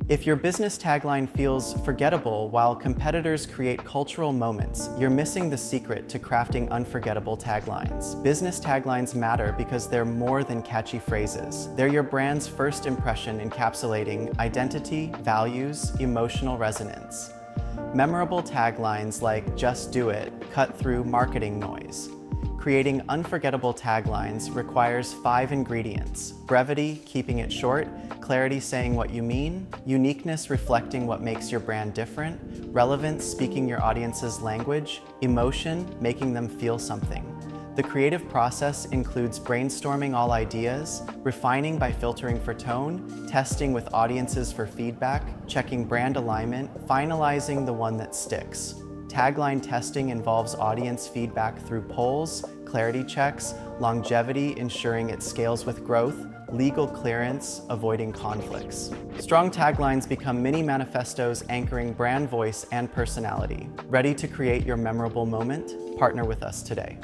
If your business tagline feels forgettable while competitors create cultural moments, you're missing the secret to crafting unforgettable taglines. Business taglines matter because they're more than catchy phrases. They're your brand's first impression encapsulating identity, values, emotional resonance. Memorable taglines like "Just do it" cut through marketing noise. Creating unforgettable taglines requires 5 ingredients: brevity, keeping it short; clarity, saying what you mean; uniqueness, reflecting what makes your brand different; relevance, speaking your audience's language; emotion, making them feel something. The creative process includes brainstorming all ideas, refining by filtering for tone, testing with audiences for feedback, checking brand alignment, finalizing the one that sticks. Tagline testing involves audience feedback through polls, clarity checks, longevity, ensuring it scales with growth, legal clearance, avoiding conflicts. Strong taglines become mini manifestos anchoring brand voice and personality. Ready to create your memorable moment? Partner with us today.